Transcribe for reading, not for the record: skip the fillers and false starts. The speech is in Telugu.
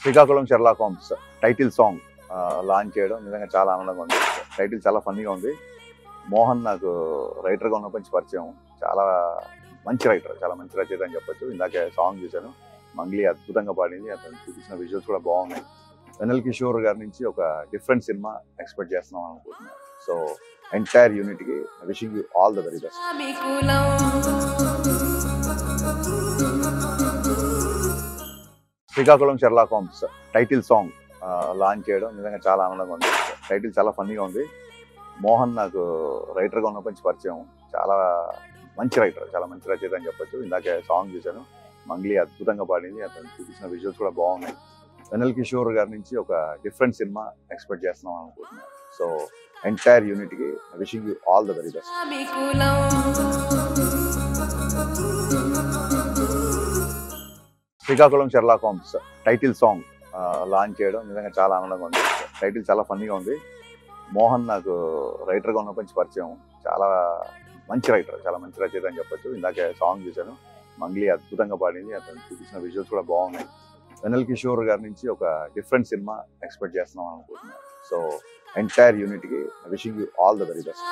Srikakulam Sherlock Holmes title song launch చేయడం నిజంగా చాలా ఆనందంగా ఉంది. టైటిల్ చాలా ఫన్నీగా ఉంది. మోహన్ నాకు రైటర్గా ఉన్నప్పటి నుంచి పరిచయం. చాలా మంచి రైటర్, చాలా మంచి రచయిత అని చెప్పొచ్చు. ఇందాకే సాంగ్ చూశాను, మంగ్లీ అద్భుతంగా పాడింది. అతను చూపించిన విజువల్స్ కూడా బాగున్నాయి. వెన్నెల కిషోర్ గారి నుంచి ఒక డిఫరెంట్ సినిమా ఎక్స్పెక్ట్ చేస్తున్నాం అనుకుంటున్నాను. సో ఎంటైర్ యూనిట్కి wishing you all the very best. Srikakulam Sherlock Holmes title song launch చేయడం నిజంగా చాలా ఆనందంగా ఉంది. టైటిల్ చాలా ఫన్నీగా ఉంది. మోహన్ నాకు రైటర్గా ఉన్నప్పటి నుంచి పరిచయం. చాలా మంచి రైటర్, చాలా మంచి రచయిత అని చెప్పొచ్చు. ఇందాకే సాంగ్ చూశాను, మంగ్లీ అద్భుతంగా పాడింది. అతను చూపించిన విజువల్స్ కూడా బాగున్నాయి. వెన్నెల కిషోర్ గారి నుంచి ఒక డిఫరెంట్ సినిమా ఎక్స్పెక్ట్ చేస్తున్నాం అనుకుంటున్నాను. సో ఎంటైర్ యూనిట్కి wishing you all the very best. Srikakulam Sherlock Holmes title song launch చేయడం నిజంగా చాలా ఆనందంగా ఉంది. టైటిల్ చాలా ఫన్నీగా ఉంది. మోహన్ నాకు రైటర్గా ఉన్నప్పటి నుంచి పరిచయం. చాలా మంచి రైటర్, చాలా మంచి రచయిత అని చెప్పొచ్చు. ఇందాకే సాంగ్ చూశాను, మంగ్లీ అద్భుతంగా పాడింది. అతను చూపించిన విజువల్స్ కూడా బాగున్నాయి. వెన్నెల కిషోర్ గారి నుంచి ఒక డిఫరెంట్ సినిమా ఎక్స్పెక్ట్ చేస్తున్నాం అనుకుంటున్నాను. సో ఎంటైర్ యూనిట్కి wishing you all the very best.